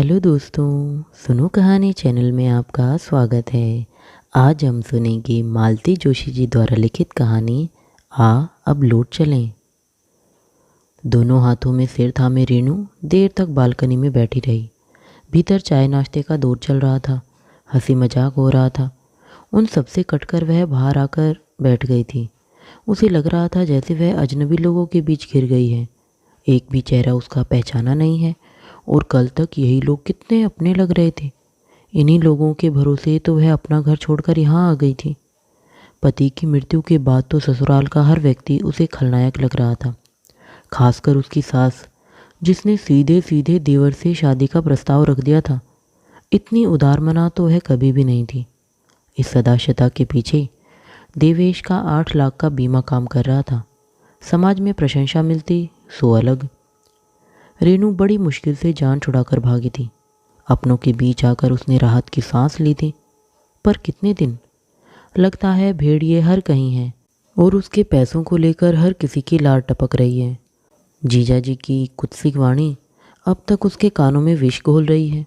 Hello दोस्तों, सुनो कहानी चैनल में आपका स्वागत है। आज हम सुनेंगे मालती जोशी जी द्वारा लिखित कहानी आ अब लौट चलें। दोनों हाथों में सिर थामे रेणु देर तक बालकनी में बैठी रही। भीतर चाय नाश्ते का दौर चल रहा था, हंसी मजाक हो रहा था। उन सबसे कटकर वह बाहर आकर बैठ गई थी। उसे लग रहा था जैसे वह अजनबी लोगों के बीच घिर गई है। एक भी चेहरा उसका पहचाना नहीं है और कल तक यही लोग कितने अपने लग रहे थे। इन्हीं लोगों के भरोसे तो वह अपना घर छोड़कर यहाँ आ गई थी। पति की मृत्यु के बाद तो ससुराल का हर व्यक्ति उसे खलनायक लग रहा था, खासकर उसकी सास, जिसने सीधे सीधे देवर से शादी का प्रस्ताव रख दिया था। इतनी उदारमना तो वह कभी भी नहीं थी। इस सदाशता के पीछे देवेश का 8 लाख का बीमा काम कर रहा था। समाज में प्रशंसा मिलती सो अलग। रेणु बड़ी मुश्किल से जान छुड़ाकर भागी थी। अपनों के बीच आकर उसने राहत की सांस ली थी, पर कितने दिन। लगता है भेड़िए हर कहीं हैं और उसके पैसों को लेकर हर किसी की लार टपक रही है। जीजाजी की कुत्सिक वाणी अब तक उसके कानों में विष घोल रही है।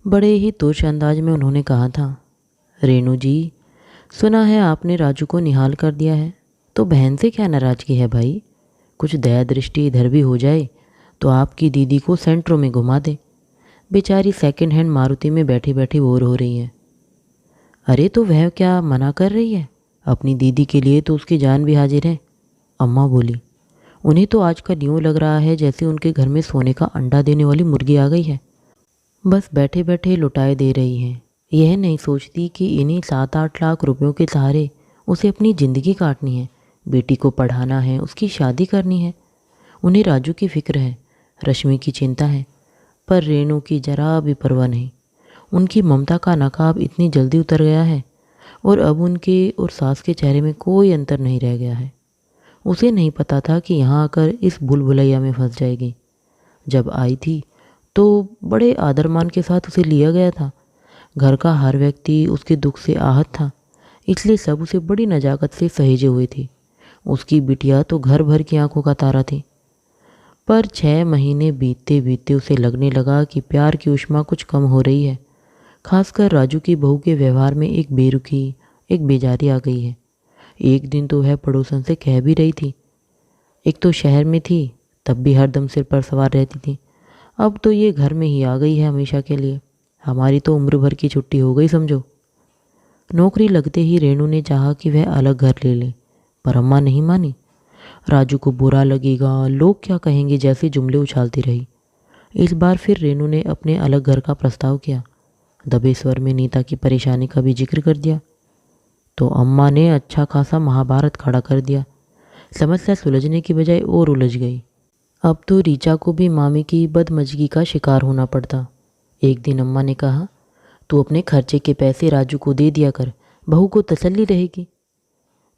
बड़े ही तुच्छ अंदाज में उन्होंने कहा था, रेणु जी, सुना है आपने राजू को निहाल कर दिया है, तो बहन से क्या नाराजगी है भाई? कुछ दया दृष्टि इधर भी हो जाए तो आपकी दीदी को सेंट्रो में घुमा दे। बेचारी सेकंड हैंड मारुति में बैठी बैठी बोर हो रही है। अरे तो वह क्या मना कर रही है? अपनी दीदी के लिए तो उसकी जान भी हाजिर है। अम्मा बोली। उन्हें तो आजकल यूँ लग रहा है जैसे उनके घर में सोने का अंडा देने वाली मुर्गी आ गई है। बस बैठे बैठे लुटाए दे रही हैं। यह नहीं सोचती कि इन्हीं 7-8 लाख रुपयों के सहारे उसे अपनी ज़िंदगी काटनी है, बेटी को पढ़ाना है, उसकी शादी करनी है। उन्हें राजू की फिक्र है, रश्मि की चिंता है, पर रेणु की जरा भी परवाह नहीं। उनकी ममता का नकाब इतनी जल्दी उतर गया है और अब उनके और सास के चेहरे में कोई अंतर नहीं रह गया है। उसे नहीं पता था कि यहाँ आकर इस भूल भुलैया में फंस जाएगी। जब आई थी तो बड़े आदर मान के साथ उसे लिया गया था। घर का हर व्यक्ति उसके दुख से आहत था, इसलिए सब उसे बड़ी नज़ाकत से सहेजे हुए थे। उसकी बिटिया तो घर भर की आंखों का तारा थी। पर 6 महीने बीतते बीतते उसे लगने लगा कि प्यार की ऊष्मा कुछ कम हो रही है। खासकर राजू की बहू के व्यवहार में एक बेरुखी, एक बेजारी आ गई है। एक दिन तो वह पड़ोसन से कह भी रही थी। एक तो शहर में थी, तब भी हरदम सिर पर सवार रहती थी। अब तो ये घर में ही आ गई है हमेशा के लिए। हमारी तो उम्र भर की छुट्टी हो गई समझो। नौकरी लगते ही रेणु ने चाहा कि वह अलग घर ले ले, पर अम्मा नहीं मानी। राजू को बुरा लगेगा, लोग क्या कहेंगे, जैसे जुमले उछालती रही। इस बार फिर रेणु ने अपने अलग घर का प्रस्ताव किया। दबे स्वर में नीता की परेशानी का भी जिक्र कर दिया तो अम्मा ने अच्छा खासा महाभारत खड़ा कर दिया। समस्या सुलझने की बजाय और उलझ गई। अब तो रीचा को भी मामी की बदमजगी का शिकार होना पड़ता। एक दिन अम्मा ने कहा, तू अपने खर्चे के पैसे राजू को दे दिया कर, बहू को तसल्ली रहेगी।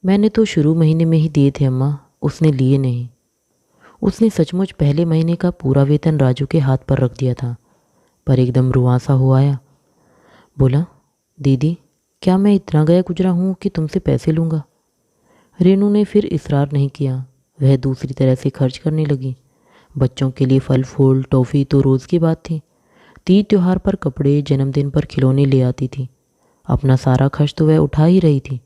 मैंने तो शुरू महीने में ही दिए थे अम्मा, उसने लिए नहीं। उसने सचमुच पहले महीने का पूरा वेतन राजू के हाथ पर रख दिया था, पर एकदम रुआंसा हो आया। बोला, दीदी, क्या मैं इतना गया गुजरा हूँ कि तुमसे पैसे लूँगा? रेणु ने फिर इसरार नहीं किया। वह दूसरी तरह से खर्च करने लगी। बच्चों के लिए फल फूल टॉफ़ी तो रोज़ की बात थी। तीज त्योहार पर कपड़े, जन्मदिन पर खिलौने ले आती थी। अपना सारा खर्च तो वह उठा ही रही थी।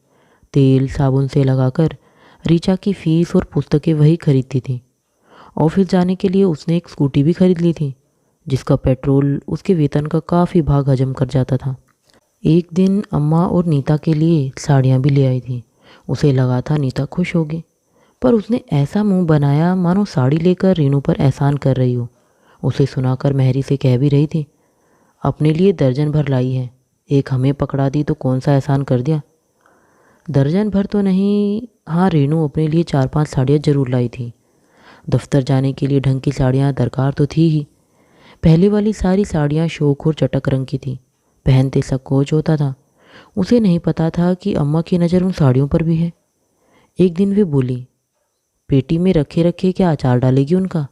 तेल साबुन से लगाकर रीचा की फीस और पुस्तकें वही खरीदती थी। ऑफिस जाने के लिए उसने एक स्कूटी भी खरीद ली थी, जिसका पेट्रोल उसके वेतन का काफ़ी भाग हजम कर जाता था। एक दिन अम्मा और नीता के लिए साड़ियाँ भी ले आई थी। उसे लगा था नीता खुश होगी, पर उसने ऐसा मुंह बनाया मानो साड़ी लेकर रेणु पर एहसान कर रही हो। उसे सुनाकर मेहरी से कह भी रही थी, अपने लिए दर्जन भर लाई है, एक हमें पकड़ा दी तो कौन सा एहसान कर दिया। दर्जन भर तो नहीं, हाँ, रेणु अपने लिए 4-5 साड़ियाँ जरूर लाई थी। दफ्तर जाने के लिए ढंग की साड़ियाँ दरकार तो थी ही। पहले वाली सारी साड़ियाँ शोक और चटक रंग की थी, पहनते संकोच होता था। उसे नहीं पता था कि अम्मा की नज़र उन साड़ियों पर भी है। एक दिन वे बोली, पेटी में रखे रखे क्या अचार डालेगी उनका?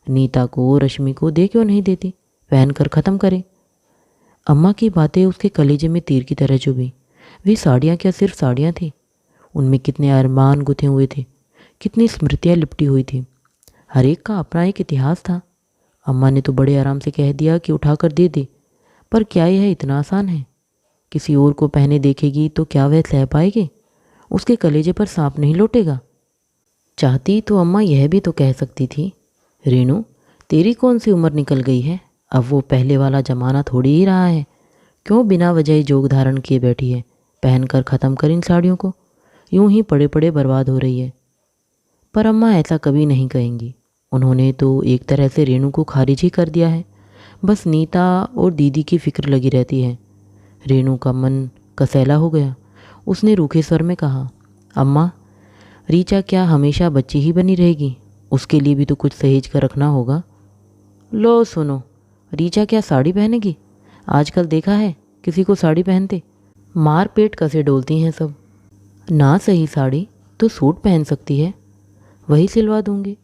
नीता को, रश्मि को दे क्यों नहीं देती, पहन कर ख़त्म करे। अम्मा की बातें उसके कलेजे में तीर की तरह चुभी। वे साड़ियाँ क्या सिर्फ साड़ियाँ थी, उनमें कितने अरमान गुथे हुए थे, कितनी स्मृतियाँ लिपटी हुई थी। हर एक का अपना एक इतिहास था। अम्मा ने तो बड़े आराम से कह दिया कि उठा कर दे दे, पर क्या यह इतना आसान है? किसी और को पहने देखेगी तो क्या वह सह पाएगी? उसके कलेजे पर सांप नहीं लौटेगा? चाहती तो अम्मा यह भी तो कह सकती थी, रेनू तेरी कौन सी उम्र निकल गई है, अब वो पहले वाला जमाना थोड़ी ही रहा है। क्यों बिना वजह जोग धारण किए बैठी है? पहन कर ख़त्म कर इन साड़ियों को, यूं ही पड़े पड़े बर्बाद हो रही है। पर अम्मा ऐसा कभी नहीं कहेंगी। उन्होंने तो एक तरह से रेनू को खारिज ही कर दिया है। बस नीता और दीदी की फिक्र लगी रहती है। रेनू का मन कसैला हो गया। उसने रूखे स्वर में कहा, अम्मा रीचा क्या हमेशा बच्ची ही बनी रहेगी? उसके लिए भी तो कुछ सहेज कर रखना होगा। लो सुनो, रीचा क्या साड़ी पहनेगी? आजकल देखा है किसी को साड़ी पहनते? मार पेट कसे डोलती हैं सब। ना सही साड़ी तो सूट पहन सकती है, वही सिलवा दूंगी।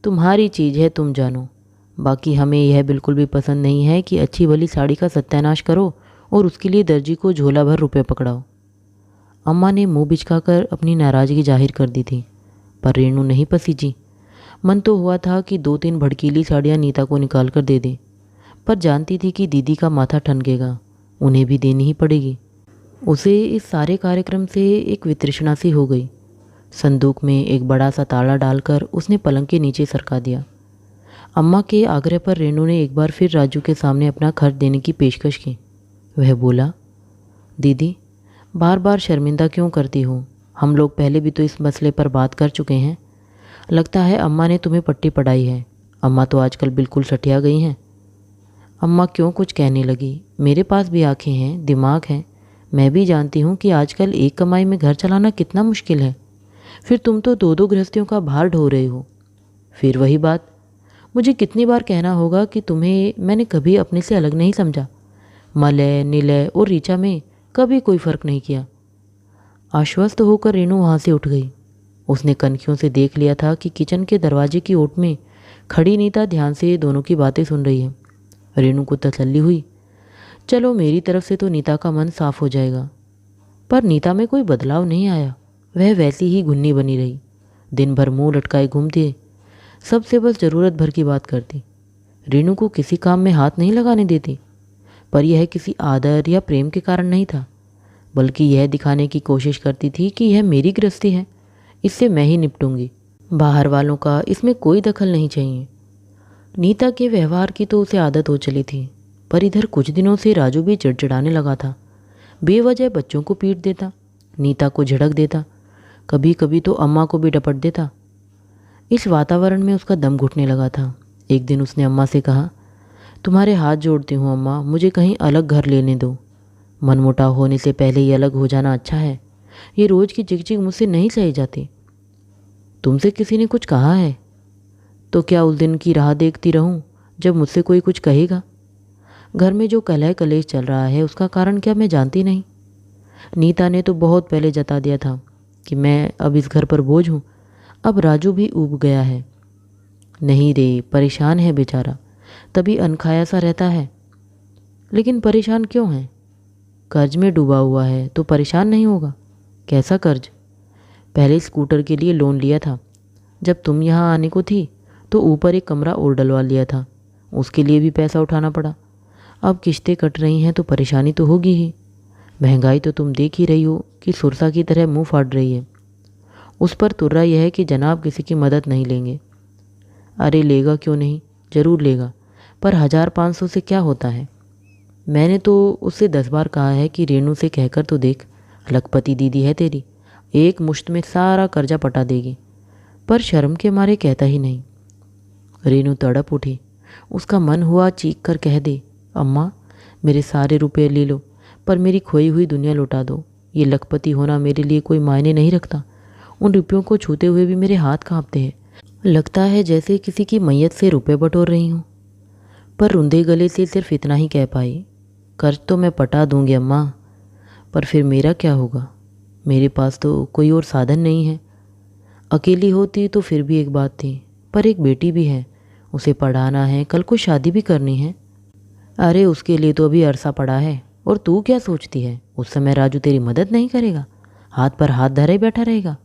तुम्हारी चीज़ है, तुम जानो। बाकी हमें यह बिल्कुल भी पसंद नहीं है कि अच्छी भली साड़ी का सत्यानाश करो और उसके लिए दर्जी को झोला भर रुपए पकड़ाओ। अम्मा ने मुंह बिचकाकर अपनी नाराज़गी जाहिर कर दी थी, पर रेनू नहीं पसीजी। मन तो हुआ था कि 2-3 भड़कीली साड़ियाँ नीता को निकाल कर दे दे, पर जानती थी कि दीदी का माथा ठनकेगा, उन्हें भी देनी ही पड़ेगी। उसे इस सारे कार्यक्रम से एक वितृष्णा सी हो गई। संदूक में एक बड़ा सा ताला डालकर उसने पलंग के नीचे सरका दिया। अम्मा के आग्रह पर रेनू ने एक बार फिर राजू के सामने अपना खर्च देने की पेशकश की। वह बोला, दीदी बार बार शर्मिंदा क्यों करती हो? हम लोग पहले भी तो इस मसले पर बात कर चुके हैं। लगता है अम्मा ने तुम्हें पट्टी पढ़ाई है। अम्मा तो आजकल बिल्कुल सठिया गई हैं। अम्मा क्यों कुछ कहने लगी। मेरे पास भी आंखें हैं, दिमाग है। मैं भी जानती हूँ कि आजकल एक कमाई में घर चलाना कितना मुश्किल है। फिर तुम तो 2-2 गृहस्थियों का भार ढो रहे हो। फिर वही बात, मुझे कितनी बार कहना होगा कि तुम्हें मैंने कभी अपने से अलग नहीं समझा। मलय, निलय और ऋचा में कभी कोई फर्क नहीं किया। आश्वस्त होकर रेनू वहाँ से उठ गई। उसने कनखियों से देख लिया था कि किचन के दरवाजे की ओट में खड़ी नीता ध्यान से दोनों की बातें सुन रही है। रेनू को तसल्ली हुई, चलो मेरी तरफ से तो नीता का मन साफ हो जाएगा। पर नीता में कोई बदलाव नहीं आया। वह वैसी ही घुन्नी बनी रही। दिन भर मुंह लटकाए घूमती, सबसे बस ज़रूरत भर की बात करती। रेनू को किसी काम में हाथ नहीं लगाने देती। पर यह किसी आदर या प्रेम के कारण नहीं था, बल्कि यह दिखाने की कोशिश करती थी कि यह मेरी गृहस्थी है, इससे मैं ही निपटूंगी। बाहर वालों का इसमें कोई दखल नहीं चाहिए। नीता के व्यवहार की तो उसे आदत हो चली थी, पर इधर कुछ दिनों से राजू भी चिड़चिड़ाने लगा था। बेवजह बच्चों को पीट देता, नीता को झिड़क देता, कभी कभी तो अम्मा को भी डपट देता। इस वातावरण में उसका दम घुटने लगा था। एक दिन उसने अम्मा से कहा, तुम्हारे हाथ जोड़ती हूँ अम्मा, मुझे कहीं अलग घर लेने दो। मनमुटाव होने से पहले ही अलग हो जाना अच्छा है। ये रोज़ की चिकचिक मुझसे नहीं सही जाती। तुमसे किसी ने कुछ कहा है तो क्या उस दिन की राह देखती रहूं जब मुझसे कोई कुछ कहेगा? घर में जो कलह कलेश चल रहा है उसका कारण क्या मैं जानती नहीं? नीता ने तो बहुत पहले जता दिया था कि मैं अब इस घर पर बोझ हूँ। अब राजू भी ऊब गया है। नहीं रे, परेशान है बेचारा, तभी अनखाया सा रहता है। लेकिन परेशान क्यों है? कर्ज में डूबा हुआ है तो परेशान नहीं होगा। कैसा कर्ज? पहले स्कूटर के लिए लोन लिया था। जब तुम यहाँ आने को थी तो ऊपर एक कमरा और डलवा लिया था, उसके लिए भी पैसा उठाना पड़ा। अब किश्तें कट रही हैं तो परेशानी तो होगी ही। महंगाई तो तुम देख ही रही हो कि सुरसा की तरह मुंह फाड़ रही है। उस पर तुर्रा यह है कि जनाब किसी की मदद नहीं लेंगे। अरे लेगा क्यों नहीं, ज़रूर लेगा, पर 1000-500 से क्या होता है? मैंने तो उससे 10 बार कहा है कि रेनू से कहकर तो देख, लखपति दीदी है तेरी, एक मुश्त में सारा कर्जा पटा देगी, पर शर्म के मारे कहता ही नहीं। रेनू तड़प उठी। उसका मन हुआ चीख कर कह दे, अम्मा मेरे सारे रुपए ले लो, पर मेरी खोई हुई दुनिया लौटा दो। ये लखपति होना मेरे लिए कोई मायने नहीं रखता। उन रुपयों को छूते हुए भी मेरे हाथ कांपते हैं। लगता है जैसे किसी की मैयत से रुपए बटोर रही हूँ। पर रुंधे गले से सिर्फ इतना ही कह पाई, कर्ज तो मैं पटा दूंगी अम्मा, पर फिर मेरा क्या होगा? मेरे पास तो कोई और साधन नहीं है। अकेली होती तो फिर भी एक बात थी, पर एक बेटी भी है, उसे पढ़ाना है, कल को शादी भी करनी है। अरे उसके लिए तो अभी अरसा पड़ा है। और तू क्या सोचती है उस समय राजू तेरी मदद नहीं करेगा, हाथ पर हाथ धरे बैठा रहेगा?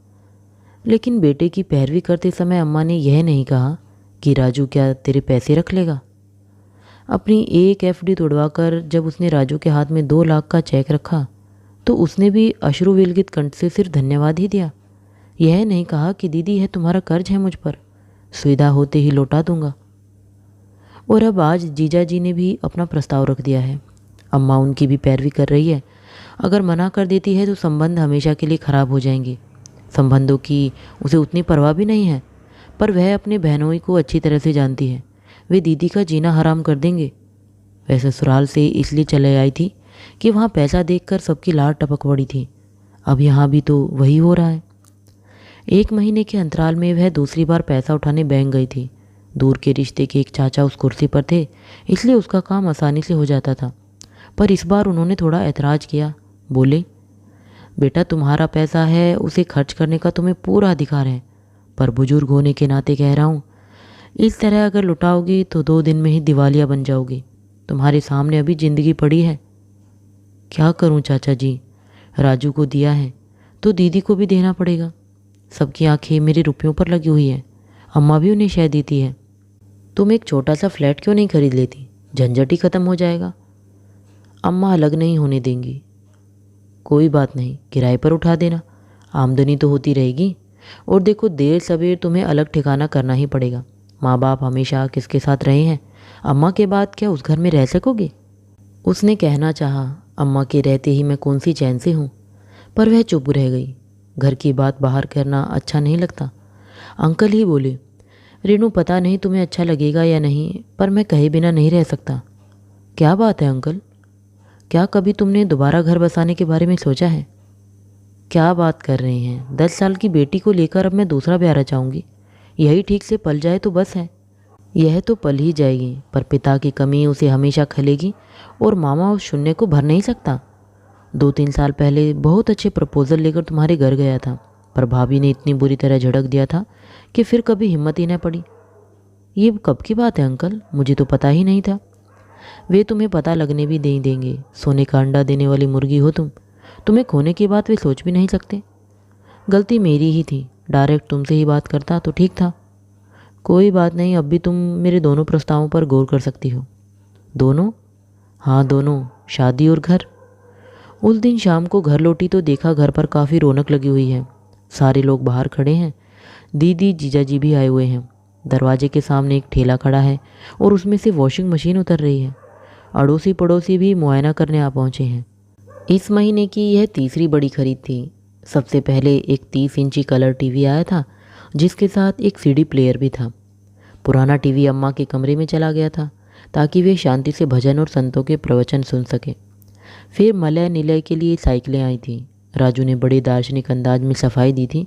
लेकिन बेटे की पैरवी करते समय अम्मा ने यह नहीं कहा कि राजू क्या तेरे पैसे रख लेगा। अपनी एक एफडी तोड़वाकर जब उसने राजू के हाथ में 2 लाख का चेक रखा तो उसने भी अश्रु विलगित कंठ से सिर्फ धन्यवाद ही दिया। यह नहीं कहा कि दीदी यह तुम्हारा कर्ज है मुझ पर, सुविधा होते ही लौटा दूंगा। और अब आज जीजा जी ने भी अपना प्रस्ताव रख दिया है। अम्मा उनकी भी पैरवी कर रही है। अगर मना कर देती है तो संबंध हमेशा के लिए ख़राब हो जाएंगे। संबंधों की उसे उतनी परवाह भी नहीं है, पर वह अपने बहनोई को अच्छी तरह से जानती है। वे दीदी का जीना हराम कर देंगे। वह ससुराल से इसलिए चले आई थी कि वहाँ पैसा देखकर सबकी लार टपक पड़ी थी। अब यहाँ भी तो वही हो रहा है। 1 महीने के अंतराल में वह दूसरी बार पैसा उठाने बैंक गई थी। दूर के रिश्ते के एक चाचा उस कुर्सी पर थे, इसलिए उसका काम आसानी से हो जाता था। पर इस बार उन्होंने थोड़ा ऐतराज़ किया। बोले, बेटा तुम्हारा पैसा है, उसे खर्च करने का तुम्हें पूरा अधिकार है, पर बुजुर्ग होने के नाते कह रहा हूँ, इस तरह अगर लुटाओगी तो 2 दिन में ही दिवालिया बन जाओगी। तुम्हारे सामने अभी ज़िंदगी पड़ी है। क्या करूँ चाचा जी, राजू को दिया है तो दीदी को भी देना पड़ेगा। सबकी आंखें मेरे रुपयों पर लगी हुई है। अम्मा भी उन्हें शय देती है। तुम एक छोटा सा फ्लैट क्यों नहीं खरीद लेती, झंझट ही ख़त्म हो जाएगा। अम्मा अलग नहीं होने देंगी। कोई बात नहीं, किराए पर उठा देना, आमदनी तो होती रहेगी। और देखो देर सवेर तुम्हें अलग ठिकाना करना ही पड़ेगा। माँ बाप हमेशा किसके साथ रहे हैं, अम्मा के बाद क्या उस घर में रह सकोगे। उसने कहना चाहा, अम्मा के रहते ही मैं कौन सी चैन से हूँ, पर वह चुप रह गई। घर की बात बाहर करना अच्छा नहीं लगता। अंकल ही बोले, रेनू पता नहीं तुम्हें अच्छा लगेगा या नहीं, पर मैं कहे बिना नहीं रह सकता। क्या बात है अंकल, क्या कभी तुमने दोबारा घर बसाने के बारे में सोचा है। क्या बात कर रहे हैं, 10 साल की बेटी को लेकर अब मैं दूसरा ब्याह रचाऊंगी। यही ठीक से पल जाए तो बस है। यह तो पल ही जाएगी, पर पिता की कमी उसे हमेशा खलेगी और मामा उस शून्य को भर नहीं सकता। 2-3 साल पहले बहुत अच्छे प्रपोजल लेकर तुम्हारे घर गया था, पर भाभी ने इतनी बुरी तरह झड़क दिया था कि फिर कभी हिम्मत ही न पड़ी। ये कब की बात है अंकल, मुझे तो पता ही नहीं था। वे तुम्हें पता लगने भी नहीं देंगे। सोने का अंडा देने वाली मुर्गी हो तुम, तुम्हें खोने की बात वे सोच भी नहीं सकते। गलती मेरी ही थी, डायरेक्ट तुमसे ही बात करता तो ठीक था। कोई बात नहीं, अब भी तुम मेरे दोनों प्रस्तावों पर गौर कर सकती हो। दोनों? हाँ दोनों, शादी और घर। उस दिन शाम को घर लौटी तो देखा घर पर काफ़ी रौनक लगी हुई है। सारे लोग बाहर खड़े हैं। दीदी जीजा जी भी आए हुए हैं। दरवाजे के सामने एक ठेला खड़ा है और उसमें से वॉशिंग मशीन उतर रही है। अड़ोसी पड़ोसी भी मुआयना करने आ पहुँचे हैं। इस महीने की यह तीसरी बड़ी खरीद थी। सबसे पहले एक 30 इंची कलर टीवी आया था, जिसके साथ एक सीडी प्लेयर भी था। पुराना टीवी अम्मा के कमरे में चला गया था ताकि वे शांति से भजन और संतों के प्रवचन सुन सके। फिर मलय निलय के लिए साइकिलें आई थीं। राजू ने बड़े दार्शनिक अंदाज में सफाई दी थी।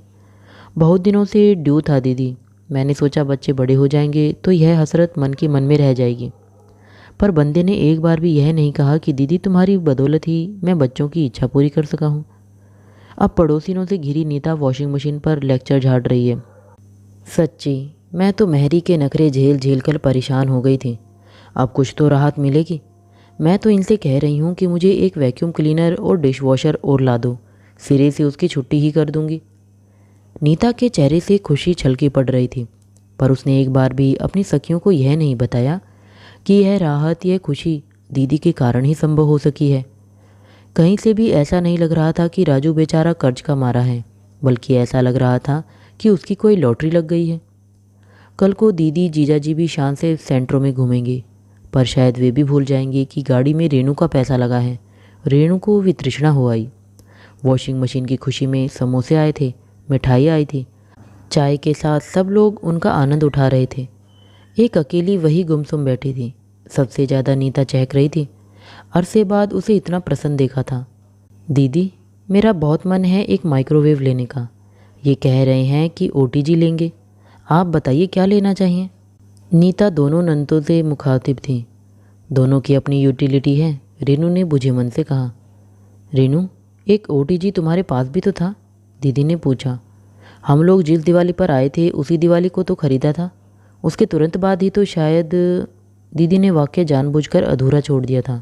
बहुत दिनों से ड्यू था दीदी, मैंने सोचा बच्चे बड़े हो जाएंगे तो यह हसरत मन के मन में रह जाएगी। पर बंदे ने एक बार भी यह नहीं कहा कि दीदी तुम्हारी बदौलत ही मैं बच्चों की इच्छा पूरी कर सका हूँ। अब पड़ोसियों से घिरी नीता वॉशिंग मशीन पर लेक्चर झाड़ रही है। सच्ची मैं तो मेहरी के नखरे झेल झेल कर परेशान हो गई थी। अब कुछ तो राहत मिलेगी। मैं तो इनसे कह रही हूँ कि मुझे एक वैक्यूम क्लीनर और डिश वॉशर और ला दो, सिरे से उसकी छुट्टी ही कर दूंगी। नीता के चेहरे से खुशी छलकी पड़ रही थी, पर उसने एक बार भी अपनी सखियों को यह नहीं बताया कि यह राहत, यह खुशी दीदी के कारण ही संभव हो सकी है। कहीं से भी ऐसा नहीं लग रहा था कि राजू बेचारा कर्ज का मारा है, बल्कि ऐसा लग रहा था कि उसकी कोई लॉटरी लग गई है। कल को दीदी जीजा जी भी शान से सेंटरों में घूमेंगे, पर शायद वे भी भूल जाएंगे कि गाड़ी में रेणु का पैसा लगा है। रेणु को वितृष्णा हो आई। वॉशिंग मशीन की खुशी में समोसे आए थे, मिठाई आई थी। चाय के साथ सब लोग उनका आनंद उठा रहे थे। एक अकेली वही गुमसुम बैठी थी। सबसे ज़्यादा नीता चहक रही थी। अरसे बाद उसे इतना प्रसन्न देखा था। दीदी मेरा बहुत मन है एक माइक्रोवेव लेने का। ये कह रहे हैं कि ओटीजी लेंगे, आप बताइए क्या लेना चाहिए। नीता दोनों नंदों से मुखातिब थी। दोनों की अपनी यूटिलिटी है, रेनू ने बुझे मन से कहा। रेनू एक ओटीजी तुम्हारे पास भी तो था, दीदी ने पूछा। हम लोग जिस दिवाली पर आए थे उसी दिवाली को तो खरीदा था, उसके तुरंत बाद ही तो शायद। दीदी ने वाक्य जानबूझकर अधूरा छोड़ दिया था।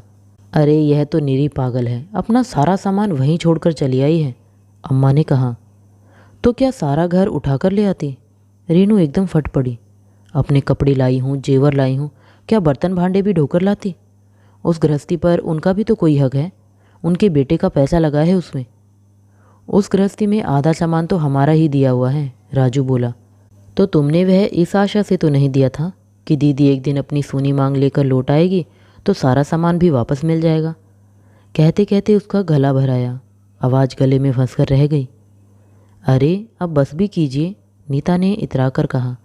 अरे यह तो निरी पागल है, अपना सारा सामान वहीं छोड़कर चली आई है, अम्मा ने कहा। तो क्या सारा घर उठाकर ले आती? रेनू एकदम फट पड़ी। अपने कपड़े लाई हूँ, जेवर लाई हूँ, क्या बर्तन भांडे भी ढोकर लाती? उस गृहस्थी पर उनका भी तो कोई हक है, उनके बेटे का पैसा लगा है उसमें। उस गृहस्थी में आधा सामान तो हमारा ही दिया हुआ है, राजू बोला। तो तुमने वह इस आशा से तो नहीं दिया था कि दीदी एक दिन अपनी सोनी मांग लेकर लौट आएगी तो सारा सामान भी वापस मिल जाएगा। कहते कहते उसका गला भर आया, आवाज़ गले में फंस कर रह गई। अरे अब बस भी कीजिए, नीता ने इतरा कर कहा।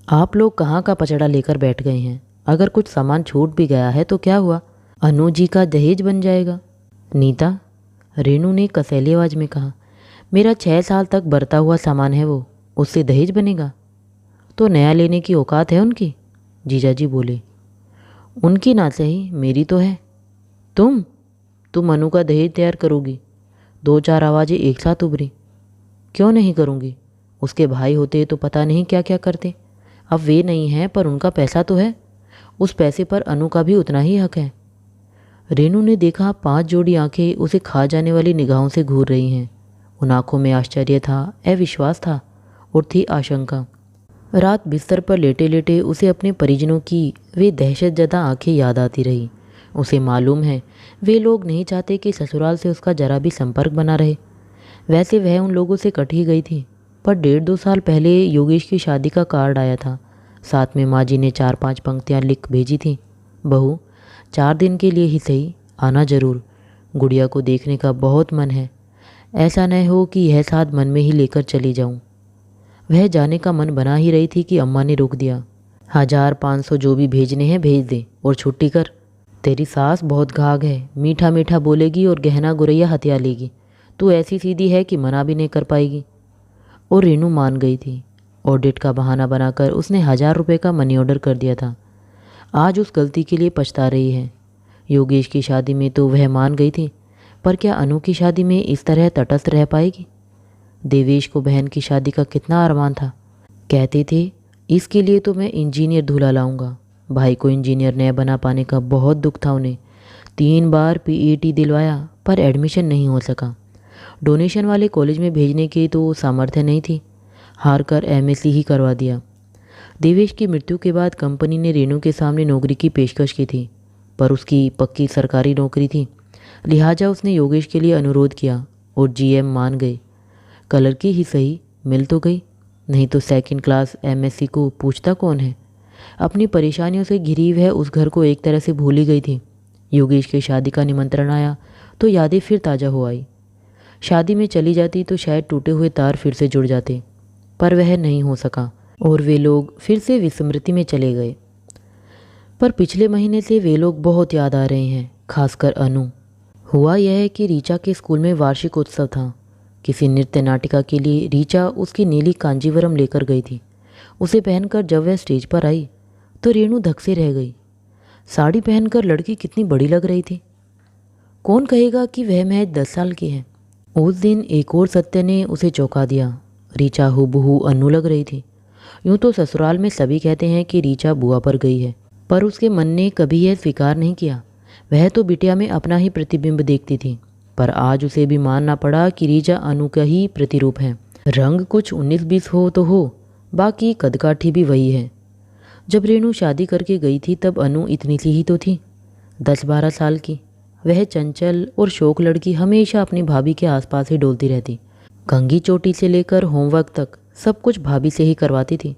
आप लोग कहाँ का पचड़ा लेकर बैठ गए हैं? अगर कुछ सामान छूट भी गया है तो क्या हुआ, अनु जी का दहेज बन जाएगा। नीता, रेनू ने कसैली आवाज में कहा, मेरा 6 साल तक बरता हुआ सामान है वो, उससे दहेज बनेगा? तो नया लेने की औकात है उनकी? जीजाजी बोले। उनकी ना सही, मेरी तो है। तुम अनु का दहेज तैयार करोगी? 2-4 आवाज़ें एक साथ उभरी। क्यों नहीं करूँगी, उसके भाई होते तो पता नहीं क्या क्या करते। अब वे नहीं हैं पर उनका पैसा तो है, उस पैसे पर अनु का भी उतना ही हक है। रेनू ने देखा 5 जोड़ी आंखें उसे खा जाने वाली निगाहों से घूर रही हैं। उन आंखों में आश्चर्य था, अविश्वास था और थी आशंका। रात बिस्तर पर लेटे लेटे उसे अपने परिजनों की वे दहशतजदा आंखें याद आती रही। उसे मालूम है वे लोग नहीं चाहते कि ससुराल से उसका जरा भी संपर्क बना रहे। वैसे वह उन लोगों से कट ही गई थी, पर 1.5-2 साल पहले योगेश की शादी का कार्ड आया था। साथ में माँ जी ने 4-5 पंक्तियाँ लिख भेजी थी। बहू, 4 दिन के लिए ही सही, आना जरूर। गुड़िया को देखने का बहुत मन है। ऐसा न हो कि यह साथ मन में ही लेकर चली जाऊँ। वह जाने का मन बना ही रही थी कि अम्मा ने रोक दिया। 1000-500 जो भी भेजने हैं भेज दे और छुट्टी कर। तेरी सास बहुत घाघ है, मीठा मीठा बोलेगी और गहना गुरैया हथिया लेगी। तू ऐसी सीधी है कि मना भी नहीं कर पाएगी। और रेनू मान गई थी। ऑडिट का बहाना बनाकर उसने 1000 रुपये का मनी ऑर्डर कर दिया था। आज उस गलती के लिए पछता रही है। योगेश की शादी में तो वह मान गई थी, पर क्या अनु की शादी में इस तरह तटस्थ रह पाएगी? देवेश को बहन की शादी का कितना अरमान था। कहते थे इसके लिए तो मैं इंजीनियर दूल्हा लाऊंगा। भाई को इंजीनियर न बना पाने का बहुत दुख था उन्हें। 3 बार पीईटी दिलवाया पर एडमिशन नहीं हो सका। डोनेशन वाले कॉलेज में भेजने की तो सामर्थ्य नहीं थी। हार कर एमएससी ही करवा दिया। देवेश की मृत्यु के बाद कंपनी ने रेनू के सामने नौकरी की पेशकश की थी, पर उसकी पक्की सरकारी नौकरी थी। लिहाजा उसने योगेश के लिए अनुरोध किया और जीएम मान गए। कलर की ही सही, मिल तो गई, नहीं तो 2nd क्लास एमएससी को पूछता कौन है। अपनी परेशानियों से घिरी वह उस घर को एक तरह से भूल ही गई थी। योगेश की शादी का निमंत्रण आया तो यादें फिर ताज़ा हो आई। शादी में चली जाती तो शायद टूटे हुए तार फिर से जुड़ जाते, पर वह नहीं हो सका और वे लोग फिर से विस्मृति में चले गए। पर पिछले महीने से वे लोग बहुत याद आ रहे हैं, खासकर अनु। हुआ यह है कि रीचा के स्कूल में वार्षिक उत्सव था। किसी नृत्य नाटिका के लिए रीचा उसकी नीली कांजीवरम लेकर गई थी। उसे पहनकर जब वह स्टेज पर आई तो रेणु धक से रह गई। साड़ी पहनकर लड़की कितनी बड़ी लग रही थी। कौन कहेगा कि वह महज 10 साल की है। उस दिन एक और सत्य ने उसे चौंका दिया। रीचा हूबहू अनु लग रही थी। यूं तो ससुराल में सभी कहते हैं कि रीचा बुआ पर गई है, पर उसके मन ने कभी यह स्वीकार नहीं किया। वह तो बिटिया में अपना ही प्रतिबिंब देखती थी, पर आज उसे भी मानना पड़ा कि रीचा अनु का ही प्रतिरूप है। रंग कुछ 19-20 हो तो हो, बाकी कदकाठी भी वही है। जब रेणु शादी करके गई थी तब अनु इतनी सी ही तो थी, 10-12 साल की। वह चंचल और शौक लड़की हमेशा अपनी भाभी के आसपास ही डोलती रहती। कंघी चोटी से लेकर होमवर्क तक सब कुछ भाभी से ही करवाती थी।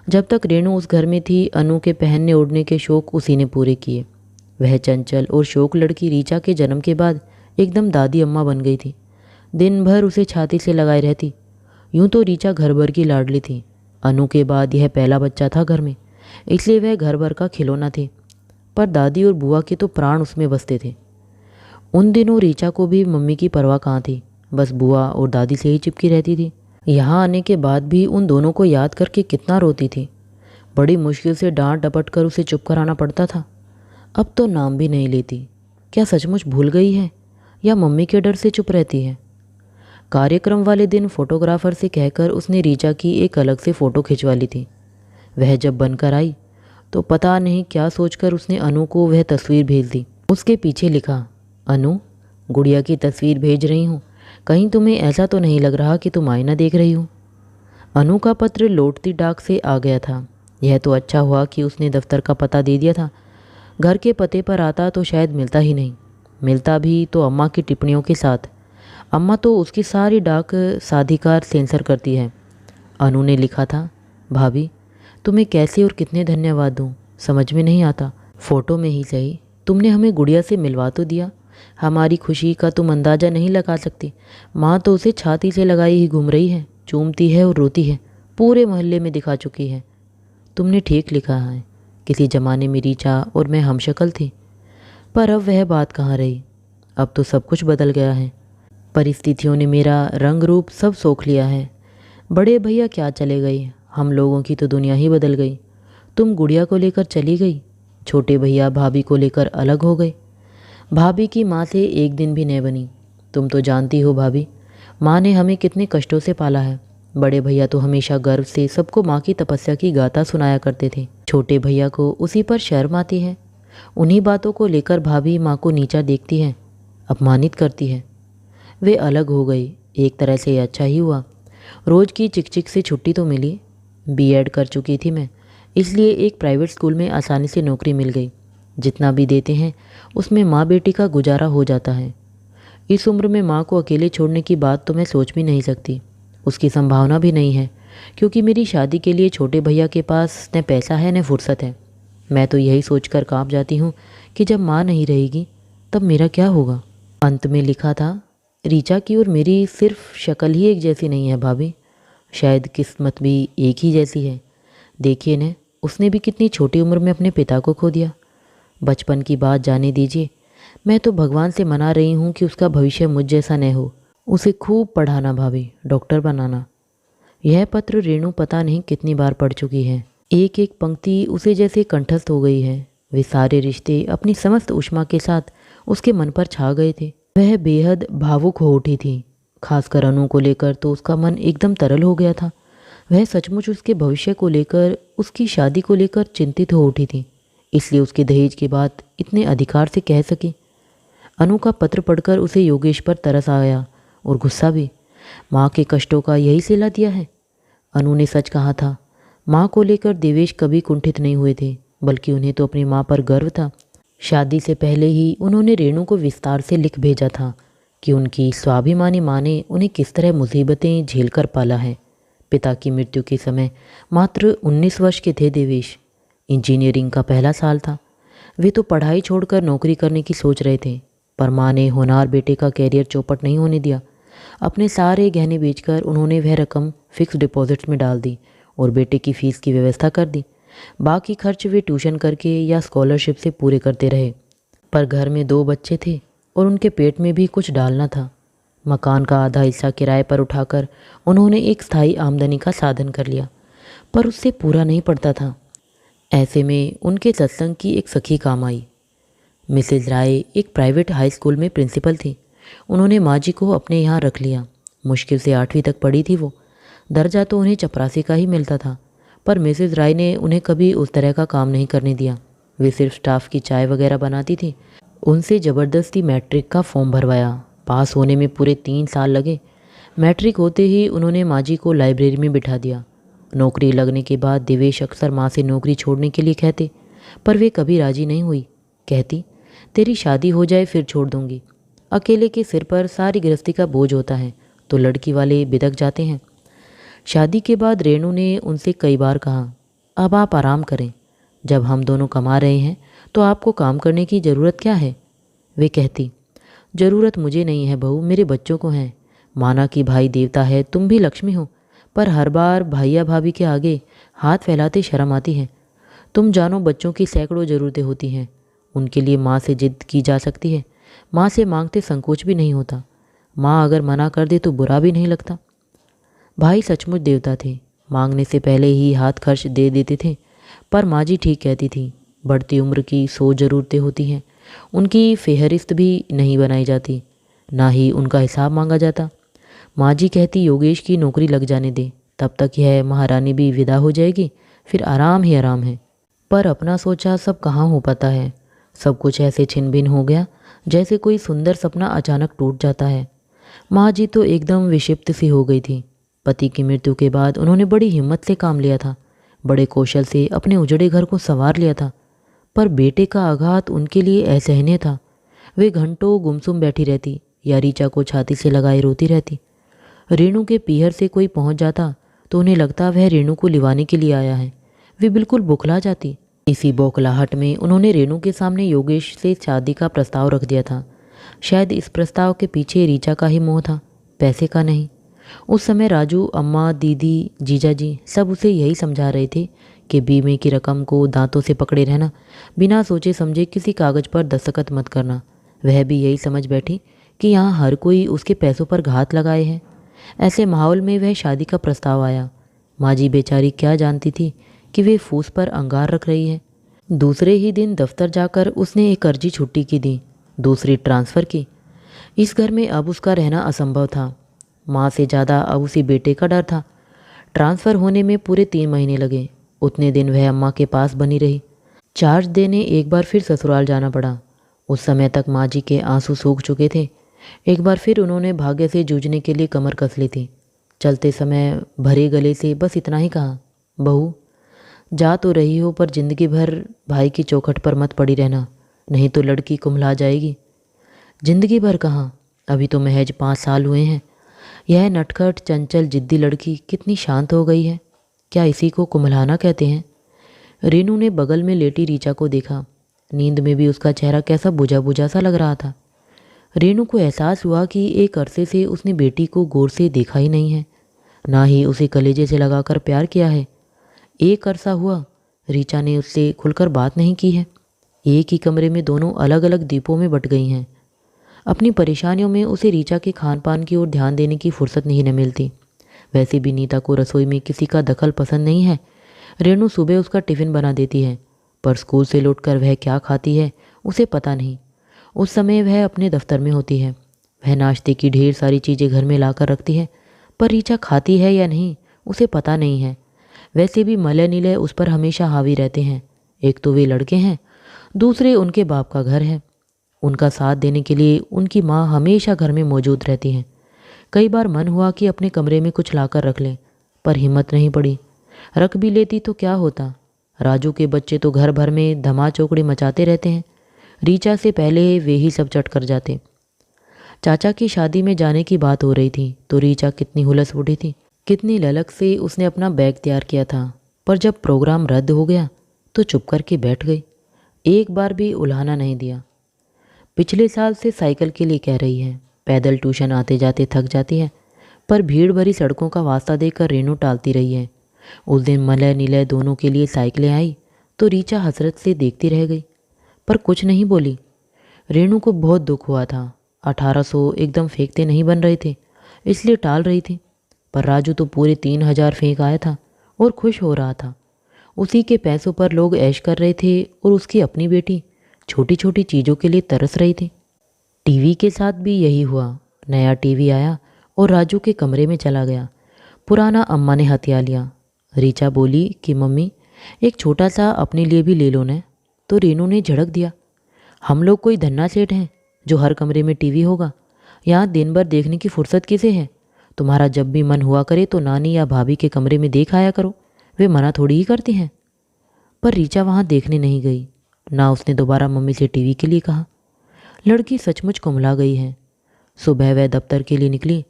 जब तक रेणु उस घर में थी, अनु के पहनने ओढ़ने के शौक उसी ने पूरे किए। वह चंचल और शौक लड़की रीचा के जन्म के बाद एकदम दादी अम्मा बन गई थी। दिन भर उसे छाती से लगाए रहती। यूं तो रीचा घर भर की लाडली थी। अनु के बाद यह पहला बच्चा था घर में, इसलिए वह घर भर का खिलौना थी। पर दादी और बुआ के तो प्राण उसमें बसते थे। उन दिनों रीचा को भी मम्मी की परवाह कहाँ थी, बस बुआ और दादी से ही चिपकी रहती थी। यहाँ आने के बाद भी उन दोनों को याद करके कितना रोती थी। बड़ी मुश्किल से डांट डपट कर उसे चुप कराना पड़ता था। अब तो नाम भी नहीं लेती। क्या सचमुच भूल गई है या मम्मी के डर से चुप रहती है? कार्यक्रम वाले दिन फोटोग्राफर से कहकर उसने रीचा की एक अलग से फ़ोटो खिंचवा ली थी। वह जब बनकर आई तो पता नहीं क्या सोचकर उसने अनु को वह तस्वीर भेज दी। उसके पीछे लिखा, अनु, गुड़िया की तस्वीर भेज रही हूँ, कहीं तुम्हें ऐसा तो नहीं लग रहा कि तुम आईना देख रही हो। अनु का पत्र लौटती डाक से आ गया था। यह तो अच्छा हुआ कि उसने दफ्तर का पता दे दिया था। घर के पते पर आता तो शायद मिलता ही नहीं। मिलता भी तो अम्मा की टिप्पणियों के साथ। अम्मा तो उसकी सारी डाक साधिकार सेंसर करती है। अनु ने लिखा था, भाभी तुम्हें कैसे और कितने धन्यवाद दूँ, समझ में नहीं आता। फ़ोटो में ही सही तुमने हमें गुड़िया से मिलवा तो दिया। हमारी खुशी का तुम अंदाज़ा नहीं लगा सकती। माँ तो उसे छाती से लगाई ही घूम रही है, चूमती है और रोती है, पूरे मोहल्ले में दिखा चुकी है। तुमने ठीक लिखा है, किसी ज़माने में रीचा और मैं हमशक्ल थी, पर अब वह बात कहाँ रही। अब तो सब कुछ बदल गया है। परिस्थितियों ने मेरा रंग रूप सब सोख लिया है। बड़े भैया क्या चले गए, हम लोगों की तो दुनिया ही बदल गई। तुम गुड़िया को लेकर चली गई, छोटे भैया भाभी को लेकर अलग हो गए। भाभी की माँ से एक दिन भी नहीं बनी। तुम तो जानती हो भाभी, माँ ने हमें कितने कष्टों से पाला है। बड़े भैया तो हमेशा गर्व से सबको माँ की तपस्या की गाथा सुनाया करते थे। छोटे भैया को उसी पर शर्म आती है। उन्हीं बातों को लेकर भाभी माँ को नीचा देखती है, अपमानित करती है। वे अलग हो गई, एक तरह से अच्छा ही हुआ। रोज़ की चिकचिक से छुट्टी तो मिली। बीएड कर चुकी थी मैं, इसलिए एक प्राइवेट स्कूल में आसानी से नौकरी मिल गई। जितना भी देते हैं उसमें माँ बेटी का गुजारा हो जाता है। इस उम्र में माँ को अकेले छोड़ने की बात तो मैं सोच भी नहीं सकती। उसकी संभावना भी नहीं है, क्योंकि मेरी शादी के लिए छोटे भैया के पास न पैसा है न फुर्सत है। मैं तो यही सोचकर कांप जाती हूँ कि जब माँ नहीं रहेगी तब मेरा क्या होगा। अंत में लिखा था, रीचा की और मेरी सिर्फ शक्ल ही एक जैसी नहीं है भाभी, शायद किस्मत भी एक ही जैसी है। देखिए न, उसने भी कितनी छोटी उम्र में अपने पिता को खो दिया। बचपन की बात जाने दीजिए, मैं तो भगवान से मना रही हूँ कि उसका भविष्य मुझ जैसा न हो। उसे खूब पढ़ाना भाभी, डॉक्टर बनाना। यह पत्र रेणु पता नहीं कितनी बार पढ़ चुकी है। एक एक पंक्ति उसे जैसे कंठस्थ हो गई है। वे सारे रिश्ते अपनी समस्त ऊष्मा के साथ उसके मन पर छा गए थे। वह बेहद भावुक हो उठी थी। खासकर अनु को लेकर तो उसका मन एकदम तरल हो गया था। वह सचमुच उसके भविष्य को लेकर, उसकी शादी को लेकर चिंतित हो उठी थी। इसलिए उसके दहेज की बात इतने अधिकार से कह सकी। अनु का पत्र पढ़कर उसे योगेश पर तरस आया और गुस्सा भी। माँ के कष्टों का यही सिला दिया है। अनु ने सच कहा था। माँ को लेकर देवेश कभी कुंठित नहीं हुए थे, बल्कि उन्हें तो अपनी माँ पर गर्व था। शादी से पहले ही उन्होंने रेणु को विस्तार से लिख भेजा था कि उनकी स्वाभिमानी माँ ने उन्हें किस तरह मुसीबतें झेलकर पाला है। पिता की मृत्यु के समय मात्र 19 वर्ष के थे देवेश। इंजीनियरिंग का पहला साल था। वे तो पढ़ाई छोड़कर नौकरी करने की सोच रहे थे, पर माँ ने होनहार बेटे का कैरियर चौपट नहीं होने दिया। अपने सारे गहने बेचकर उन्होंने वह रकम फिक्स डिपॉजिट्स में डाल दी और बेटे की फ़ीस की व्यवस्था कर दी। बाकी खर्च वे ट्यूशन करके या स्कॉलरशिप से पूरे करते रहे। पर घर में 2 बच्चे थे और उनके पेट में भी कुछ डालना था। मकान का आधा हिस्सा किराए पर उठाकर उन्होंने एक स्थायी आमदनी का साधन कर लिया, पर उससे पूरा नहीं पड़ता था। ऐसे में उनके सत्संग की एक सखी काम आई। मिसेज राय एक प्राइवेट हाई स्कूल में प्रिंसिपल थी। उन्होंने माँ जी को अपने यहाँ रख लिया। मुश्किल से 8वीं तक पढ़ी थी वो। दर्जा तो उन्हें चपरासी का ही मिलता था, पर मिसेज राय ने उन्हें कभी उस तरह का काम नहीं करने दिया। वे सिर्फ स्टाफ की चाय वगैरह बनाती थी। उनसे ज़बरदस्ती मैट्रिक का फॉर्म भरवाया। पास होने में पूरे 3 साल लगे। मैट्रिक होते ही उन्होंने माँ जी को लाइब्रेरी में बिठा दिया। नौकरी लगने के बाद देवेश अक्सर माँ से नौकरी छोड़ने के लिए कहते, पर वे कभी राजी नहीं हुई। कहती, तेरी शादी हो जाए फिर छोड़ दूंगी। अकेले के सिर पर सारी गृहस्थी का बोझ होता है तो लड़की वाले बिदक जाते हैं। शादी के बाद रेणु ने उनसे कई बार कहा, अब आप आराम करें। जब हम दोनों कमा रहे हैं तो आपको काम करने की ज़रूरत क्या है। वे कहती, ज़रूरत मुझे नहीं है बहू, मेरे बच्चों को है। माना कि भाई देवता है, तुम भी लक्ष्मी हो, पर हर बार भैया भाभी के आगे हाथ फैलाते शर्म आती है। तुम जानो बच्चों की सैकड़ों ज़रूरतें होती हैं। उनके लिए माँ से जिद की जा सकती है। माँ से मांगते संकोच भी नहीं होता। माँ अगर मना कर दे तो बुरा भी नहीं लगता। भाई सचमुच देवता थे, मांगने से पहले ही हाथ खर्च दे देते थे। पर माँ जी ठीक कहती थी, बढ़ती उम्र की 100 ज़रूरतें होती हैं। उनकी फेहरिस्त भी नहीं बनाई जाती, ना ही उनका हिसाब मांगा जाता। माँ जी कहती, योगेश की नौकरी लग जाने दे, तब तक यह महारानी भी विदा हो जाएगी, फिर आराम ही आराम है। पर अपना सोचा सब कहाँ हो पाता है। सब कुछ ऐसे छिन भिन हो गया जैसे कोई सुंदर सपना अचानक टूट जाता है। माँ जी तो एकदम विक्षिप्त सी हो गई थी। पति की मृत्यु के बाद उन्होंने बड़ी हिम्मत से काम लिया था। बड़े कौशल से अपने उजड़े घर को संवार लिया था, पर बेटे का आघात उनके लिए असहनीय था। वे घंटों गुमसुम बैठी रहती या रीचा को छाती से लगाए रोती रहती। रेणु के पीहर से कोई पहुंच जाता तो उन्हें लगता वह रेणु को लिवाने के लिए आया है। वे बिल्कुल बौखला जाती। इसी बौखलाहट में उन्होंने रेणु के सामने योगेश से शादी का प्रस्ताव रख दिया था। शायद इस प्रस्ताव के पीछे रीचा का ही मोह था, पैसे का नहीं। उस समय राजू, अम्मा, दीदी, जीजाजी सब उसे यही समझा रहे थे कि बीमे की रकम को दांतों से पकड़े रहना, बिना सोचे समझे किसी कागज पर दस्तखत मत करना। वह भी यही समझ बैठी कि यहाँ हर कोई उसके पैसों पर घात लगाए है। ऐसे माहौल में वह शादी का प्रस्ताव आया। माँ जी बेचारी क्या जानती थी कि वे फूस पर अंगार रख रही है। दूसरे ही दिन दफ्तर जाकर उसने एक अर्जी छुट्टी की दी, दूसरी ट्रांसफ़र की। इस घर में अब उसका रहना असंभव था। माँ से ज़्यादा अब उसी बेटे का डर था। ट्रांसफ़र होने में पूरे 3 महीने लगे। उतने दिन वह अम्मा के पास बनी रही। चार्ज देने एक बार फिर ससुराल जाना पड़ा। उस समय तक माँ जी के आंसू सूख चुके थे। एक बार फिर उन्होंने भाग्य से जूझने के लिए कमर कस ली थी। चलते समय भरे गले से बस इतना ही कहा, बहू जा तो रही हो पर जिंदगी भर भाई की चौखट पर मत पड़ी रहना, नहीं तो लड़की कुम्हला जाएगी। जिंदगी भर कहाँ, अभी तो महज 5 साल हुए हैं। यह नटखट चंचल जिद्दी लड़की कितनी शांत हो गई है। क्या इसी को कुम्हलाना कहते हैं? रेनू ने बगल में लेटी रीचा को देखा। नींद में भी उसका चेहरा कैसा बुझा बुझा सा लग रहा था। रेनू को एहसास हुआ कि एक अरसे से उसने बेटी को गौर से देखा ही नहीं है, ना ही उसे कलेजे से लगाकर प्यार किया है। एक अरसा हुआ रीचा ने उससे खुलकर बात नहीं की है। एक ही कमरे में दोनों अलग अलग द्वीपों में बट गई हैं। अपनी परेशानियों में उसे रीचा के खान पान की ओर ध्यान देने की फुर्सत नहीं न मिलती। वैसे भी नीता को रसोई में किसी का दखल पसंद नहीं है। रेणु सुबह उसका टिफ़िन बना देती है, पर स्कूल से लौटकर वह क्या खाती है उसे पता नहीं। उस समय वह अपने दफ्तर में होती है। वह नाश्ते की ढेर सारी चीज़ें घर में लाकर रखती है, पर रीचा खाती है या नहीं उसे पता नहीं है। वैसे भी मलय नीलय उस पर हमेशा हावी रहते हैं। एक तो वे लड़के हैं, दूसरे उनके बाप का घर है। उनका साथ देने के लिए उनकी माँ हमेशा घर में मौजूद रहती हैं। कई बार मन हुआ कि अपने कमरे में कुछ लाकर रख लें, पर हिम्मत नहीं पड़ी। रख भी लेती तो क्या होता। राजू के बच्चे तो घर भर में धमा चौकड़ी मचाते रहते हैं। रीचा से पहले वे ही सब चट कर जाते। चाचा की शादी में जाने की बात हो रही थी तो रीचा कितनी हुलस उठी थी। कितनी ललक से उसने अपना बैग तैयार किया था, पर जब प्रोग्राम रद्द हो गया तो चुप करके बैठ गई। एक बार भी उल्हाना नहीं दिया। पिछले साल से साइकिल के लिए कह रही है। पैदल ट्यूशन आते जाते थक जाती है, पर भीड़ भरी सड़कों का वास्ता देकर रेनू टालती रही है। उस दिन मलय नीलय दोनों के लिए साइकिलें आई तो रीचा हसरत से देखती रह गई, पर कुछ नहीं बोली। रेणु को बहुत दुख हुआ था। 1800 एकदम फेंकते नहीं बन रहे थे, इसलिए टाल रही थी। पर राजू तो पूरे 3000 फेंक आया था और खुश हो रहा था। उसी के पैसों पर लोग ऐश कर रहे थे और उसकी अपनी बेटी छोटी छोटी चीज़ों के लिए तरस रही थी। टीवी के साथ भी यही हुआ। नया टीवी आया और राजू के कमरे में चला गया। पुराना अम्मा ने हथिया लिया। रीचा बोली कि मम्मी एक छोटा सा अपने लिए भी ले लो न, तो रेनू ने झड़क दिया, हम लोग कोई धन्ना सेठ हैं जो हर कमरे में टीवी होगा? यहाँ दिन भर देखने की फुर्सत किसे है? तुम्हारा जब भी मन हुआ करे तो नानी या भाभी के कमरे में देख आया करो, वे मना थोड़ी ही करती हैं। पर रीचा वहाँ देखने नहीं गई, ना उसने दोबारा मम्मी से टीवी के लिए कहा। लड़की सचमुच कुम्हला गई है। सुबह वह दफ्तर के लिए निकली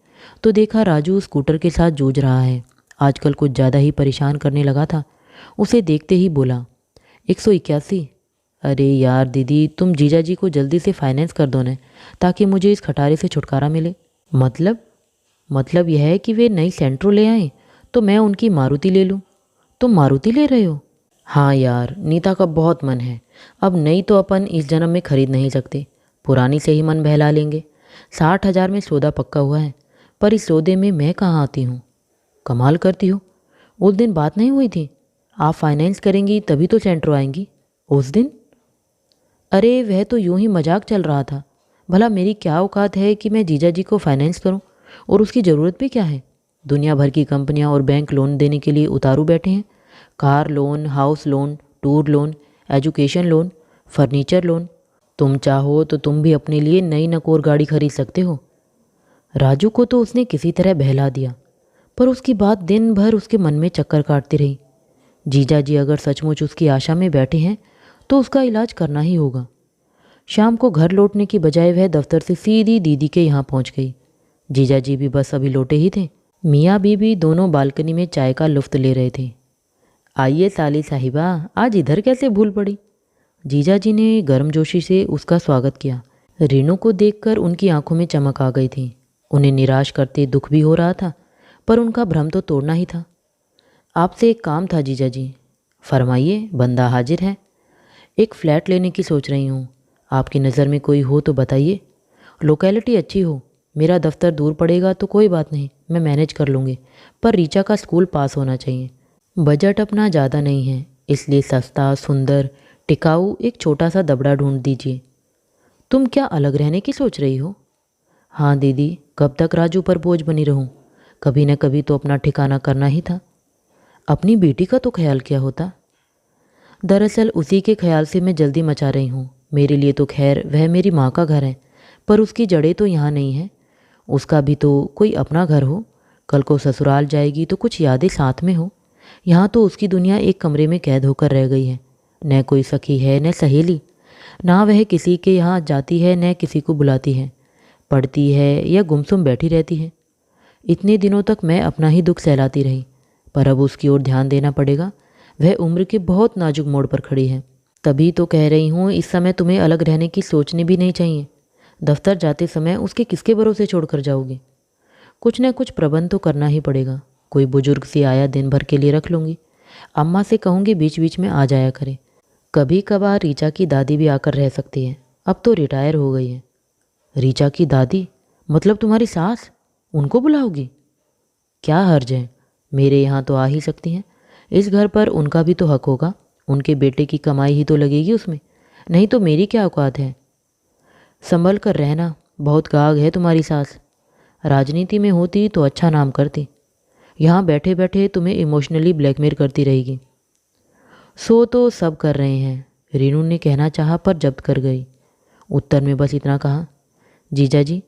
तो देखा राजू स्कूटर के साथ जूझ रहा है। आजकल कुछ ज़्यादा ही परेशान करने लगा था। उसे देखते ही बोला, 181। अरे यार दीदी, तुम जीजा जी को जल्दी से फाइनेंस कर दो न, ताकि मुझे इस खटारे से छुटकारा मिले। मतलब यह है कि वे नई सेंट्रो ले आए तो मैं उनकी मारुति ले लूँ। तुम मारुति ले रहे हो? हाँ यार, नीता का बहुत मन है। अब नई तो अपन इस जन्म में खरीद नहीं सकते, पुरानी से ही मन बहला लेंगे। 60,000 में सौदा पक्का हुआ है, पर इस सौदे में मैं कहाँ आती हूँ? कमाल करती हो, उस दिन बात नहीं हुई थी? आप फाइनेंस करेंगी तभी तो सेंट्रो आएंगी। उस दिन? अरे वह तो यूं ही मजाक चल रहा था। भला मेरी क्या औकात है कि मैं जीजा जी को फाइनेंस करूं, और उसकी ज़रूरत भी क्या है? दुनिया भर की कंपनियां और बैंक लोन देने के लिए उतारू बैठे हैं। Car loan, house loan, tour loan, education loan, furniture loan. तुम चाहो तो तुम भी अपने लिए नई नकोर गाड़ी खरीद सकते हो। राजू को तो उसने किसी तरह बहला दिया, पर उसकी बात दिन भर उसके मन में चक्कर काटती रही। जीजा जी अगर सचमुच उसकी आशा में बैठे हैं तो उसका इलाज करना ही होगा। शाम को घर लौटने की बजाय वह दफ्तर से सीधी दीदी के यहाँ पहुँच गई। जीजा जी भी बस अभी लौटे ही थे। मियाँ बीबी दोनों बालकनी में चाय का लुफ्त ले रहे थे। आइए साली साहिबा, आज इधर कैसे भूल पड़ी। जीजा जी ने गर्मजोशी से उसका स्वागत किया। रीनू को देखकर उनकी आंखों में चमक आ गई थी। उन्हें निराश करते दुख भी हो रहा था, पर उनका भ्रम तो तोड़ना ही था। आपसे एक काम था जीजा जी। फरमाइए, बंदा हाजिर है। एक फ्लैट लेने की सोच रही हूँ, आपकी नज़र में कोई हो तो बताइए। लोकेलिटी अच्छी हो, मेरा दफ्तर दूर पड़ेगा तो कोई बात नहीं, मैं मैनेज कर लूँगी, पर रीचा का स्कूल पास होना चाहिए। बजट अपना ज़्यादा नहीं है, इसलिए सस्ता, सुंदर, टिकाऊ एक छोटा सा दबड़ा ढूंढ दीजिए। तुम क्या अलग रहने की सोच रही हो? हाँ दीदी, कब तक राजू पर बोझ बनी रहूं? कभी न कभी तो अपना ठिकाना करना ही था। अपनी बेटी का तो ख्याल क्या होता? दरअसल उसी के ख्याल से मैं जल्दी मचा रही हूँ। मेरे लिए तो खैर वह मेरी माँ का घर है, पर उसकी जड़ें तो यहाँ नहीं हैं। उसका भी तो कोई अपना घर हो। कल को ससुराल जाएगी तो कुछ यादें साथ में हो। यहाँ तो उसकी दुनिया एक कमरे में कैद होकर रह गई है। न कोई सखी है, न सहेली। ना वह किसी के यहाँ जाती है, न किसी को बुलाती है। पढ़ती है या गुमसुम बैठी रहती है। इतने दिनों तक मैं अपना ही दुख सहलाती रही, पर अब उसकी ओर ध्यान देना पड़ेगा। वह उम्र के बहुत नाजुक मोड़ पर खड़ी है। तभी तो कह रही हूँ, इस समय तुम्हें अलग रहने की सोचनी भी नहीं चाहिए। दफ्तर जाते समय उसके किसके भरोसे छोड़कर जाओगे? कुछ न कुछ प्रबंध तो करना ही पड़ेगा। कोई बुजुर्ग सी आया दिन भर के लिए रख लूँगी। अम्मा से कहूँगी बीच बीच में आ जाया करे। कभी कभार रीचा की दादी भी आकर रह सकती है, अब तो रिटायर हो गई है। रीचा की दादी मतलब तुम्हारी सास? उनको बुलाओगी? क्या हर्ज है, मेरे यहाँ तो आ ही सकती हैं। इस घर पर उनका भी तो हक होगा। उनके बेटे की कमाई ही तो लगेगी उसमें, नहीं तो मेरी क्या औकात है। संभल कर रहना, बहुत गाग है तुम्हारी सास। राजनीति में होती तो अच्छा नाम करती, यहाँ बैठे बैठे तुम्हें इमोशनली ब्लैकमेल करती रहेगी। सो तो सब कर रहे हैं, रीनू ने कहना चाहा पर जब्त कर गई। उत्तर में बस इतना कहा, जीजा जी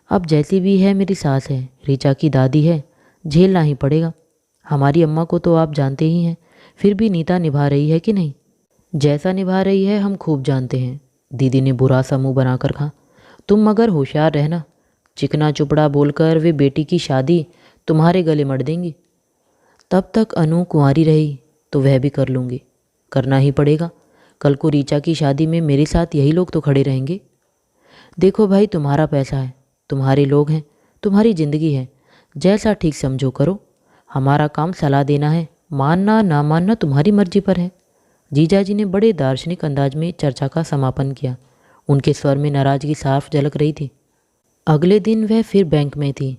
अब जैसी भी है मेरी सास है, रीचा की दादी है, झेलना ही पड़ेगा। हमारी अम्मा को तो आप जानते ही हैं, फिर भी नीता निभा रही है कि नहीं? जैसा निभा रही है हम खूब जानते हैं। दीदी ने बुरा सा मुँह बनाकर कहा, तुम मगर होशियार रहना। चिकना चुपड़ा बोलकर वे बेटी की शादी तुम्हारे गले मढ़ देंगी। तब तक अनु कुंवारी रही तो वह भी कर लूँगी। करना ही पड़ेगा। कल को रीचा की शादी में मेरे साथ यही लोग तो खड़े रहेंगे। देखो भाई, तुम्हारा पैसा है, तुम्हारे लोग हैं, तुम्हारी ज़िंदगी है, जैसा ठीक समझो करो। हमारा काम सलाह देना है, मानना ना मानना तुम्हारी मर्जी पर है। जीजा जी ने बड़े दार्शनिक अंदाज में चर्चा का समापन किया। उनके स्वर में नाराज़गी साफ झलक रही थी। अगले दिन वह फिर बैंक में थी।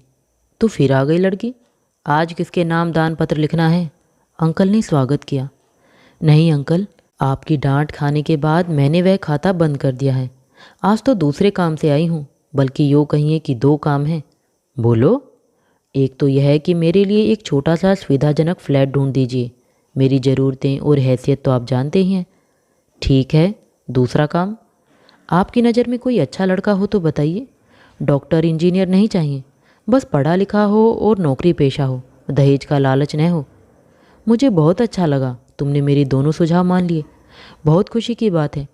तो फिर आ गई लड़की। आज किसके नाम दान पत्र लिखना है? अंकल ने स्वागत किया। नहीं अंकल, आपकी डांट खाने के बाद मैंने वह खाता बंद कर दिया है। आज तो दूसरे काम से आई हूँ, बल्कि यूँ कहिए कि दो काम हैं। बोलो। एक तो यह है कि मेरे लिए एक छोटा सा सुविधाजनक फ्लैट ढूंढ दीजिए। मेरी ज़रूरतें और हैसियत तो आप जानते ही हैं। ठीक है, दूसरा काम? आपकी नज़र में कोई अच्छा लड़का हो तो बताइए। डॉक्टर इंजीनियर नहीं चाहिए, बस पढ़ा लिखा हो और नौकरी पेशा हो, दहेज का लालच न हो। मुझे बहुत अच्छा लगा, तुमने मेरे दोनों सुझाव मान लिए, बहुत खुशी की बात है।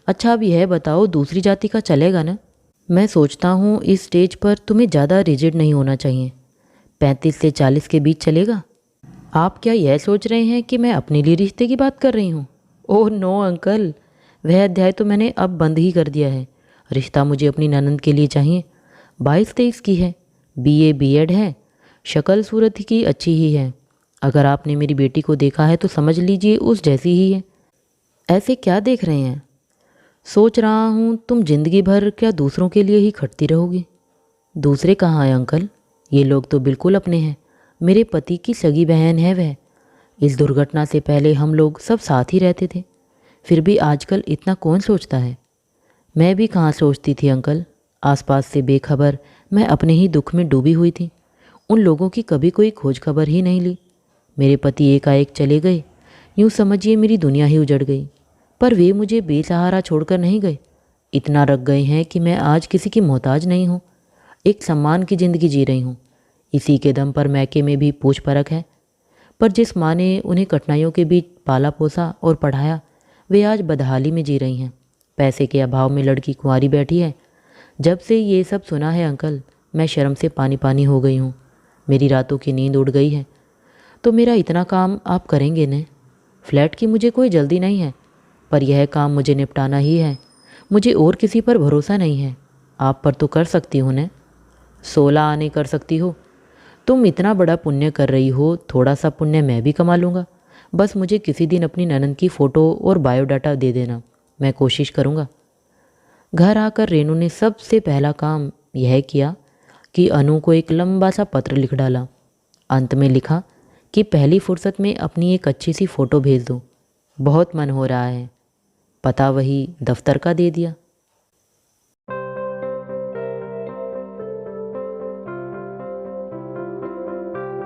अच्छा अब यह बताओ, दूसरी जाति का चलेगा ना? मैं सोचता हूँ इस स्टेज पर तुम्हें ज़्यादा रिजिड नहीं होना चाहिए। 35 से 40 के बीच चलेगा? आप क्या यह सोच रहे हैं कि मैं अपने लिए रिश्ते की बात कर रही हूँ? ओह नो अंकल, वह अध्याय तो मैंने अब बंद ही कर दिया है। रिश्ता मुझे अपनी ननंद के लिए चाहिए। 22-23 की है, BA B.Ed है, शक्ल सूरत की अच्छी ही है। अगर आपने मेरी बेटी को देखा है तो समझ लीजिए उस जैसी ही है। ऐसे क्या देख रहे हैं? सोच रहा हूँ तुम जिंदगी भर क्या दूसरों के लिए ही खटती रहोगी। दूसरे कहाँ हैं अंकल? ये लोग तो बिल्कुल अपने हैं। मेरे पति की सगी बहन है वह। इस दुर्घटना से पहले हम लोग सब साथ ही रहते थे। फिर भी आजकल इतना कौन सोचता है? मैं भी कहाँ सोचती थी अंकल। आसपास से बेखबर मैं अपने ही दुख में डूबी हुई थी। उन लोगों की कभी कोई खोज खबर ही नहीं ली। मेरे पति एकाएक चले गए, यूँ समझिए मेरी दुनिया ही उजड़ गई। पर वे मुझे बेसहारा छोड़कर नहीं गए। इतना रख गए हैं कि मैं आज किसी की मोहताज नहीं हूँ। एक सम्मान की ज़िंदगी जी रही हूँ। इसी के दम पर मैके में भी पूछ परख है। पर जिस माँ ने उन्हें कठिनाइयों के बीच पाला पोसा और पढ़ाया, वे आज बदहाली में जी रही हैं। पैसे के अभाव में लड़की कुंवारी बैठी है। जब से ये सब सुना है अंकल, मैं शर्म से पानी पानी हो गई हूँ। मेरी रातों की नींद उड़ गई है। तो मेरा इतना काम आप करेंगे न? फ्लैट की मुझे कोई जल्दी नहीं है, पर यह काम मुझे निपटाना ही है। मुझे और किसी पर भरोसा नहीं है। आप पर तो कर सकती हूँ न। 16 आने कर सकती हो। तुम इतना बड़ा पुण्य कर रही हो, थोड़ा सा पुण्य मैं भी कमा लूँगा। बस मुझे किसी दिन अपनी ननद की फ़ोटो और बायोडाटा दे देना, मैं कोशिश करूँगा। घर आकर रेनू ने सबसे पहला काम यह किया कि अनु को एक लंबा सा पत्र लिख डाला। अंत में लिखा कि पहली फुर्सत में अपनी एक अच्छी सी फ़ोटो भेज दो, बहुत मन हो रहा है। पता वही दफ्तर का दे दिया।